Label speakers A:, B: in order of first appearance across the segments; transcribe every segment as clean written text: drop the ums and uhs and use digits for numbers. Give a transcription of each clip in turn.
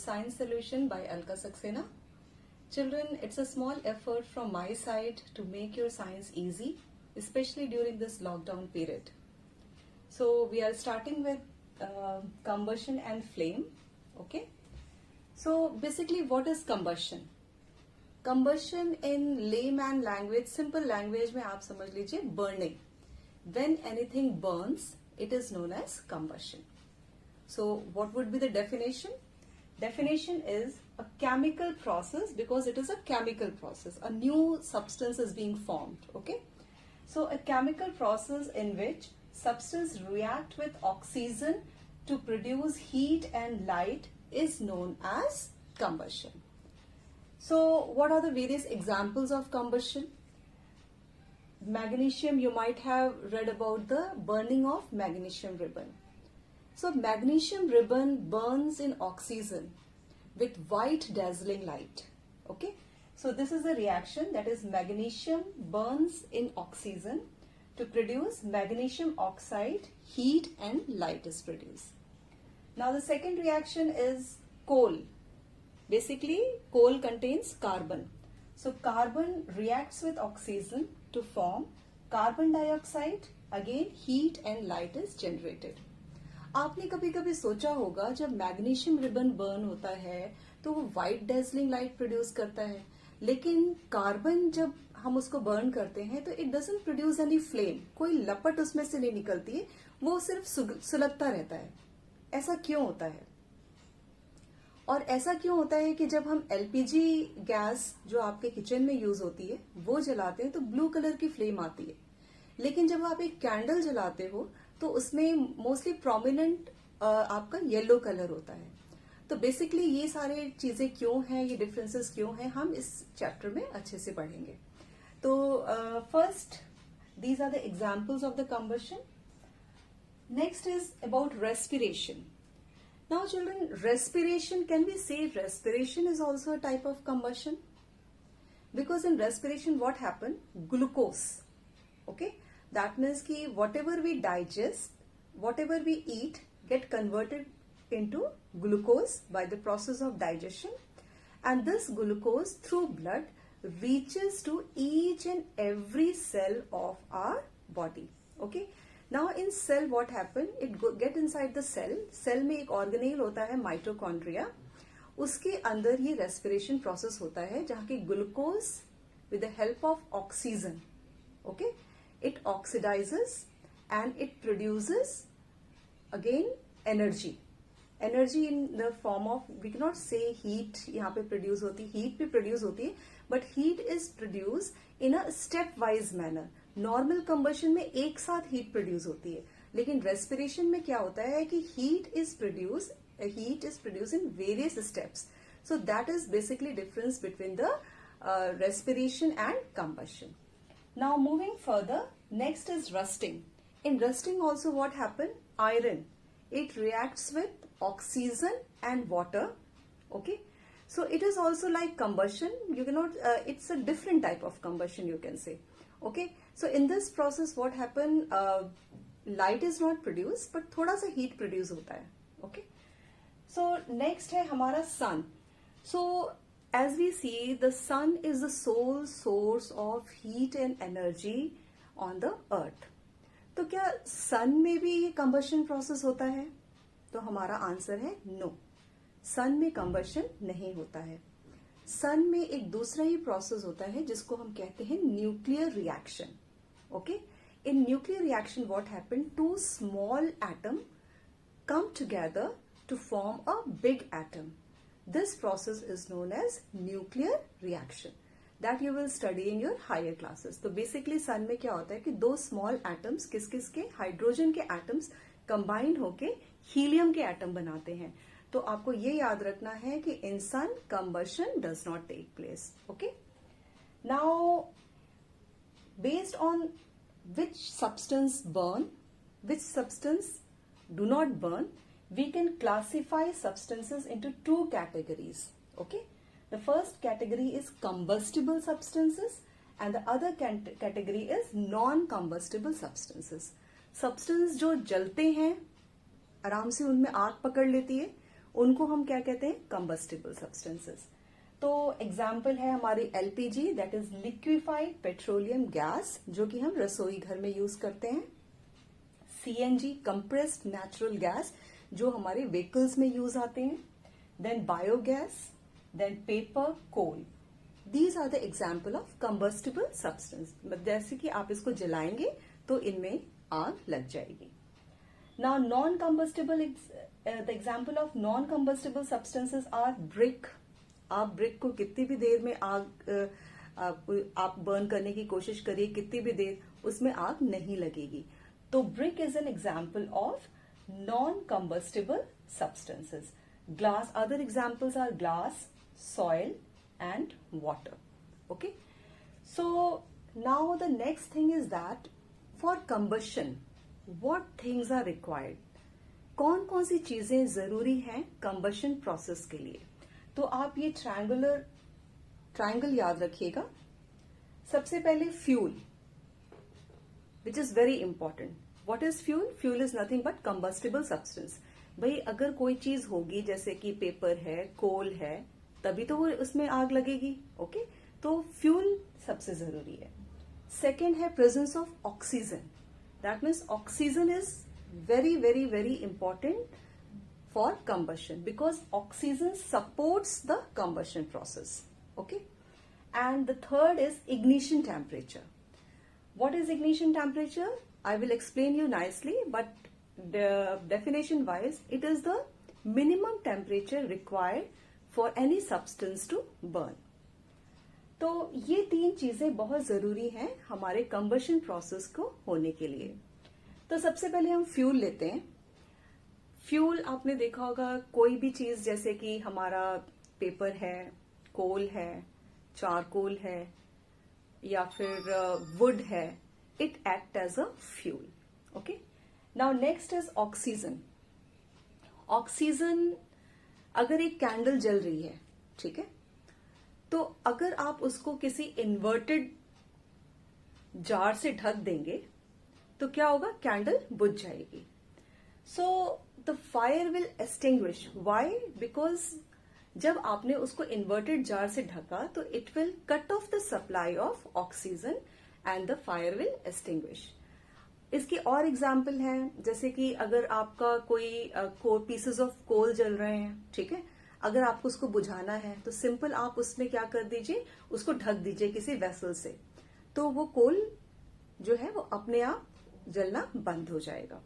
A: Science Solution by Alka Saxena. Children, it's a small effort from my side to make your science easy, especially during this lockdown period. So we are starting with combustion and flame. Okay. So basically, what is combustion? Combustion in layman language, simple language में आप समझ लीजिए burning. When anything burns, it is known as combustion. So what would be the definition? Definition is a chemical process, because it is a chemical process. A new substance is being formed. Okay. So a chemical process in which substance react with oxygen to produce heat and light is known as combustion. So what are the various examples of combustion? Magnesium, you might have read about the burning of magnesium ribbon. So magnesium ribbon burns in oxygen with white dazzling light. Okay. So this is a reaction, that is magnesium burns in oxygen to produce magnesium oxide, heat and light is produced. Now the second reaction is coal. Basically, coal contains carbon. So carbon reacts with oxygen to form carbon dioxide. Again, heat and light is generated. आपने कभी कभी सोचा होगा जब magnesium ribbon burn होता है तो वो व्हाइट डेजलिंग लाइट प्रोड्यूस करता है, लेकिन कार्बन जब हम उसको बर्न करते हैं तो it doesn't produce any flame, कोई लपट उसमें से नहीं निकलती है, वो सिर्फ सुलगता रहता है. ऐसा क्यों होता है? और ऐसा क्यों होता है कि जब हम एलपीजी गैस जो आपके किचन में यूज होती है वो जलाते हैं तो ब्लू कलर की फ्लेम आती है, लेकिन जब आप एक कैंडल जलाते हो तो उसमें मोस्टली प्रोमिनेंट आपका येलो कलर होता है. तो बेसिकली ये सारे चीजें क्यों हैं, ये डिफरेंसेस क्यों हैं, हम इस चैप्टर में अच्छे से पढ़ेंगे. तो first, these are the examples of the combustion. Next is about respiration. Now children, respiration, can we say respiration is also a type of combustion? Because in respiration what happen? Glucose. Okay. That means ki whatever we digest, whatever we eat get converted into glucose by the process of digestion, and this glucose through blood reaches to each and every cell of our body. Okay. Now in cell what happen? It get inside the cell. Cell में एक organelle होता है mitochondria, उसके अंदर ये respiration process होता है जहाँ की glucose with the help of oxygen, okay, it oxidises and it produces again energy. Energy in the form of, we can not say heat यहाँ पे प्रोड्यूस होती है, हीट भी प्रोड्यूस होती है, but heat is produce in a step wise manner. Normal combustion में एक साथ हीट प्रोड्यूस होती है, लेकिन रेस्पिरेशन में क्या होता है कि heat is produce in various steps. So that is basically difference between the respiration and combustion. Now moving further, next is rusting. In rusting also what happen? Iron, it reacts with oxygen and water. Okay, so it is also like combustion. You cannot it's a different type of combustion, you can say. Okay, so in this process what happen, light is not produced but थोड़ा सा heat produce होता है. Okay, so next है हमारा sun. So as we see, the sun is the sole source of heat and energy on the earth. तो क्या सन में भी ये कंबशन प्रोसेस होता है? तो हमारा आंसर है नो, सन में कंबशन नहीं होता है. सन में एक दूसरा ही प्रोसेस होता है जिसको हम कहते हैं nuclear reaction. Okay, in nuclear reaction what happen? Two small atom come together to form a big atom. This process is known as nuclear reaction. That you will study in your higher classes. तो basically sun में क्या होता है कि दो small atoms, किस किस के? हाइड्रोजन के एटम्स कंबाइंड होके हीलियम के एटम बनाते हैं. तो आपको ये याद रखना है कि in sun combustion does not take place. Okay, now based on which substance burn, which substance do not burn, we can classify substances into two categories. Okay, the first category is combustible substances and the other category is non-combustible substances. Substance जो जलते हैं, आराम से उनमें आग पकड़ लेती है, उनको हम क्या कहते हैं, कंबस्टिबल सब्सटेंसेस। तो एग्जाम्पल है हमारी LPG, that is liquefied petroleum gas, जो कि हम रसोई घर में यूज करते हैं। सीएनजी, कंप्रेस्ड नेचुरल गैस, जो हमारे व्हीकल्स में यूज आते हैं। Then biogas, then paper, coal, these are the example of combustible substance. जैसे कि आप इसको जलाएंगे तो इनमें आग लग जाएगी। Now non combustible, the example of non combustible substances are brick. आप ब्रिक को कितनी भी देर में आप बर्न करने की कोशिश करिए, कितनी भी देर, उसमें आग नहीं लगेगी। तो brick is an example of non combustible substances. Glass, other examples are glass, soil and water. Okay, so now the next thing is that for combustion what things are required, कौन कौन सी चीजें जरूरी हैं combustion process के लिए। तो आप ये ट्रायंगल याद रखिएगा। सबसे पहले fuel, which is very important. What is fuel? Fuel is nothing but combustible substance. भाई अगर कोई चीज होगी जैसे कि पेपर है, कोल है, तभी तो वो उसमें आग लगेगी। ओके, तो फ्यूल सबसे जरूरी है। सेकेंड है presence of oxygen, that means oxygen is very very very important for combustion because oxygen supports the combustion process. Okay, and the third is ignition temperature. What is ignition temperature? I will explain you nicely, but the definition wise, it is the minimum temperature required for any substance to burn. तो ये तीन चीजें बहुत जरूरी हैं हमारे combustion process को होने के लिए। तो सबसे पहले हम फ्यूल लेते हैं। फ्यूल आपने देखा होगा, कोई भी चीज जैसे कि हमारा पेपर है, कोल है, चारकोल है या फिर वुड है, it act as a fuel. Okay, now next is oxygen. Oxygen, अगर एक कैंडल जल रही है, ठीक है, तो अगर आप उसको किसी इन्वर्टेड जार से ढक देंगे तो क्या होगा, कैंडल बुझ जाएगी। So the fire will extinguish. Why? Because जब आपने उसको इन्वर्टेड जार से ढका तो it will cut off the supply of oxygen and the fire will extinguish. इसकी और एग्जाम्पल है, जैसे कि अगर आपका कोई पीसेस ऑफ कोल जल रहे हैं, ठीक है, अगर आपको उसको बुझाना है तो सिंपल आप उसमें क्या कर दीजिए, उसको ढक दीजिए किसी वेसल से, तो वो कोल जो है वो अपने आप जलना बंद हो जाएगा।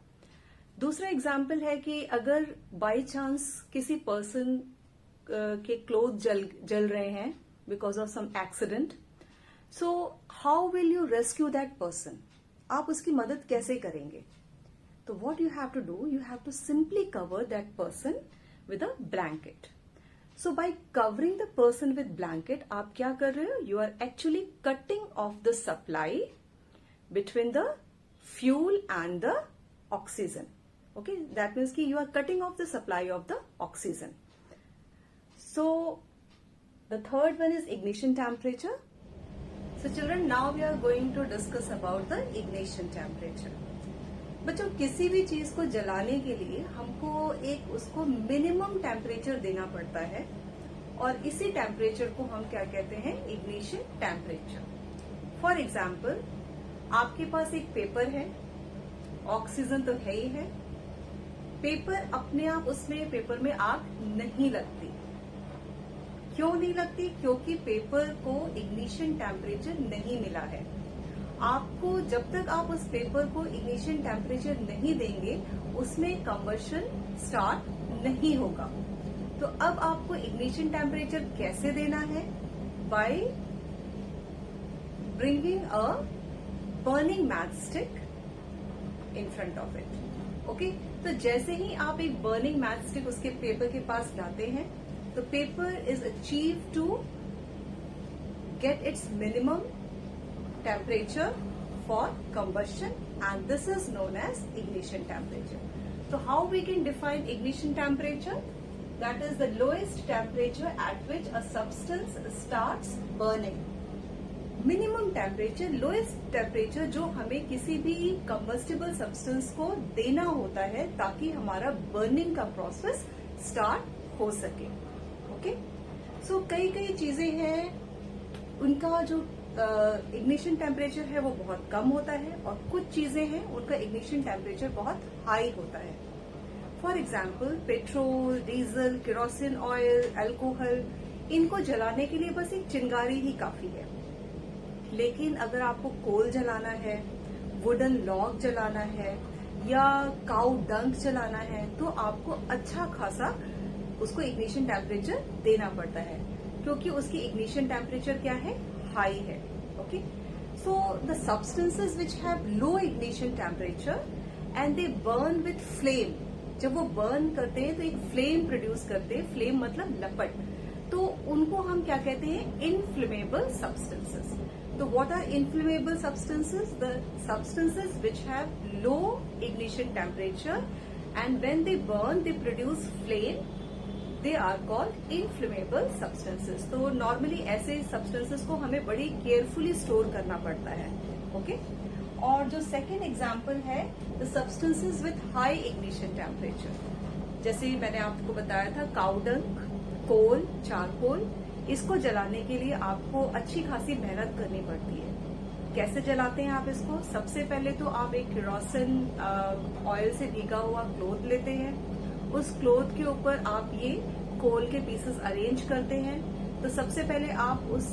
A: दूसरा एग्जाम्पल है कि अगर बाय चांस किसी पर्सन के क्लोथ जल रहे हैं because of some accident, so how will you rescue that person? आप उसकी मदद कैसे करेंगे? तो what you have to do, you have to simply cover that person with a blanket. So by covering the person with blanket आप क्या कर रहे हो, you are actually cutting off the supply between the fuel and the oxygen. Okay, that means कि you are cutting off the supply of the oxygen. So the third one is ignition temperature. So children, now we are going to discuss about the ignition temperature. बच्चों, किसी भी चीज को जलाने के लिए हमको एक उसको मिनिमम टेम्परेचर देना पड़ता है और इसी टेम्परेचर को हम क्या कहते हैं, इग्निशन टेम्परेचर। फॉर एग्जाम्पल, आपके पास एक पेपर है, ऑक्सीजन तो है ही है, पेपर अपने आप, उसमें पेपर में आग नहीं लगती। क्यों नहीं लगती? क्योंकि पेपर को इग्निशन टेम्परेचर नहीं मिला है। आपको जब तक आप उस पेपर को इग्निशन टेम्परेचर नहीं देंगे उसमें कंबशन स्टार्ट नहीं होगा। तो अब आपको इग्निशन टेम्परेचर कैसे देना है? By bringing a burning matchstick in front of it. Okay, तो जैसे ही आप एक बर्निंग मैचस्टिक उसके पेपर के पास लाते हैं तो paper is achieved to get its minimum temperature for combustion and this is known as ignition temperature. So how we can define ignition temperature? That is the lowest temperature at which a substance starts burning. Minimum temperature, lowest temperature जो हमें किसी भी combustible substance को देना होता है ताकि हमारा burning का process start हो सके। ओके, सो कई कई चीजें हैं, उनका जो इग्निशन टेम्परेचर है वो बहुत कम होता है, और कुछ चीजें हैं उनका इग्निशन टेम्परेचर बहुत हाई होता है। For example petrol, diesel, kerosene oil, alcohol, इनको जलाने के लिए बस एक चिंगारी ही काफी है। लेकिन अगर आपको कोल जलाना है, वुडन लॉग जलाना है, या काउ डंक जलाना है, तो आपको अच्छा खासा उसको इग्निशन टेम्परेचर देना पड़ता है, क्योंकि उसकी इग्निशन टेम्परेचर क्या है, हाई है। Okay, so the substances which have low ignition temperature and they burn with flame, जब वो बर्न करते हैं तो एक फ्लेम प्रोड्यूस करते हैं, फ्लेम मतलब लपट, तो उनको हम क्या कहते हैं, इनफ्लेमेबल सब्सटेंसेस। तो what are inflammable substances? The substances which have low ignition temperature and when they burn they produce flame, they are called inflammable substances. तो नॉर्मली ऐसे सब्सटेंसेस को हमें बड़ी केयरफुली स्टोर करना पड़ता है। ओके, और जो सेकेंड एग्जाम्पल है, the substances with high ignition temperature, जैसे मैंने आपको बताया था काउडंक, कोल, चारकोल, इसको जलाने के लिए आपको अच्छी खासी मेहनत करनी पड़ती है। कैसे जलाते हैं आप इसको? सबसे पहले तो आप एक केरोसिन ऑयल से भीगा हुआ क्लोथ लेते हैं, उस क्लोथ के ऊपर आप ये कोल के पीसेस अरेंज करते हैं। तो सबसे पहले आप उस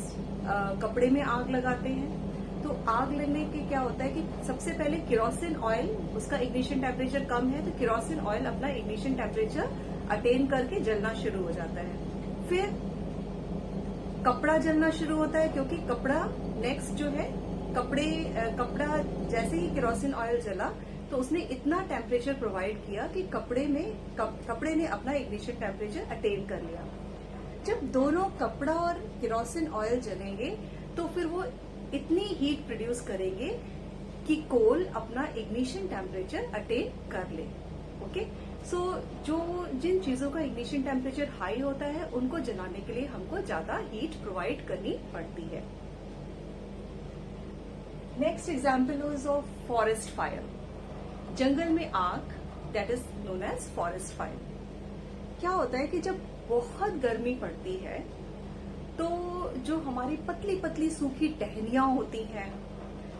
A: कपड़े में आग लगाते हैं। तो आग लगने के क्या होता है कि सबसे पहले केरोसिन ऑयल, उसका इग्निशन टेम्परेचर कम है, तो केरोसिन ऑयल अपना इग्निशन टेम्परेचर अटेन करके जलना शुरू हो जाता है। फिर कपड़ा जलना शुरू होता है, क्योंकि कपड़ा नेक्स्ट जो है, कपड़ा जैसे ही केरोसिन ऑयल जला तो उसने इतना टेम्परेचर प्रोवाइड किया कि कपड़े ने अपना इग्निशन टेम्परेचर अटेन कर लिया। जब दोनों कपड़ा और केरोसिन ऑयल जलेंगे तो फिर वो इतनी हीट प्रोड्यूस करेंगे कि कोल अपना इग्निशन टेम्परेचर अटेन कर ले। ओके, सो जिन चीजों का इग्निशन टेम्परेचर हाई होता है उनको जलाने के लिए हमको ज्यादा हीट प्रोवाइड करनी पड़ती है। Next example is of forest fire, जंगल में आग, that is known as forest fire. क्या होता है कि जब बहुत गर्मी पड़ती है तो जो हमारी पतली पतली सूखी टहनियां होती हैं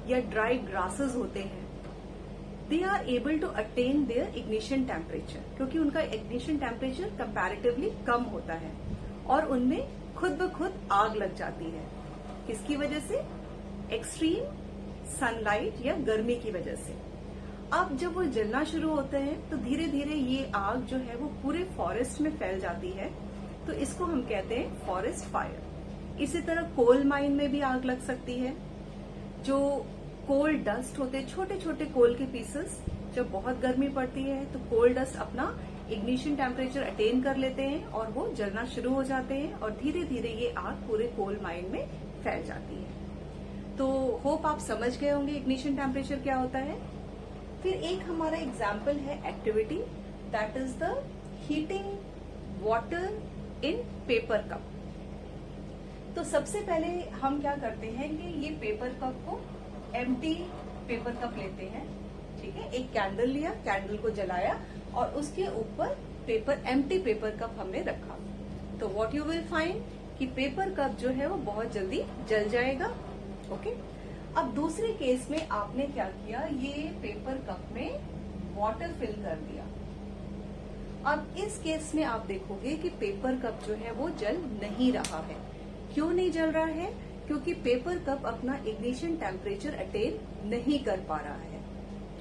A: या ड्राई ग्रासेस होते हैं, they are able to attain their ignition temperature, क्योंकि उनका इग्निशन टेम्परेचर कंपैरेटिवली कम होता है और उनमें खुद ब खुद आग लग जाती है। किसकी वजह से? एक्सट्रीम सनलाइट या गर्मी की वजह से। अब जब वो जलना शुरू होते हैं तो धीरे धीरे ये आग जो है वो पूरे फॉरेस्ट में फैल जाती है, तो इसको हम कहते हैं फॉरेस्ट फायर। इसी तरह कोल माइन में भी आग लग सकती है। जो कोल डस्ट होते हैं, छोटे छोटे कोल के पीसेस, जब बहुत गर्मी पड़ती है तो कोल डस्ट अपना इग्निशन टेम्परेचर अटेन कर लेते हैं और वो जलना शुरू हो जाते हैं, और धीरे धीरे ये आग पूरे कोल माइन में फैल जाती है। तो होप आप समझ गए होंगे इग्निशन टेम्परेचर क्या होता है। फिर एक हमारा एग्जाम्पल है activity, that is the heating water in paper cup. तो सबसे पहले हम क्या करते हैं कि ये पेपर कप को, एम्प्टी पेपर कप लेते हैं, ठीक है, एक कैंडल लिया, कैंडल को जलाया और उसके ऊपर एम्प्टी पेपर कप हमने रखा। तो व्हाट यू विल फाइंड कि पेपर कप जो है वो बहुत जल्दी जल जाएगा। ओके, अब दूसरे केस में आपने क्या किया, ये पेपर कप में वाटर फिल कर दिया। अब इस केस में आप देखोगे कि पेपर कप जो है वो जल नहीं रहा है। क्यों नहीं जल रहा है? क्योंकि पेपर कप अपना इग्निशन टेम्परेचर अटेन नहीं कर पा रहा है।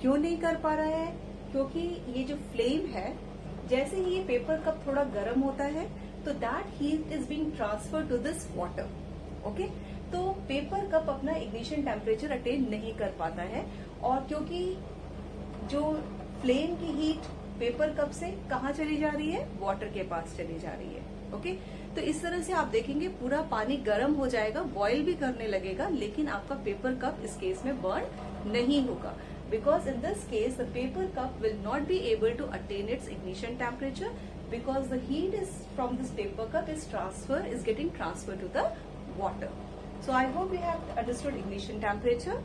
A: क्यों नहीं कर पा रहा है? क्योंकि ये जो फ्लेम है, जैसे ही ये पेपर कप थोड़ा गर्म होता है तो that heat is being transfer to this water. Okay, तो पेपर कप अपना इग्निशन टेम्परेचर अटेन नहीं कर पाता है, और क्योंकि जो फ्लेम की हीट पेपर कप से कहाँ चली जा रही है, वाटर के पास चली जा रही है। ओके, तो इस तरह से आप देखेंगे पूरा पानी गर्म हो जाएगा, बॉयल भी करने लगेगा, लेकिन आपका पेपर कप इस केस में बर्न नहीं होगा, because in this case the paper cup will not be able to attain its ignition temperature because the heat is from this paper cup is getting transferred to the water. So I hope you have understood ignition temperature.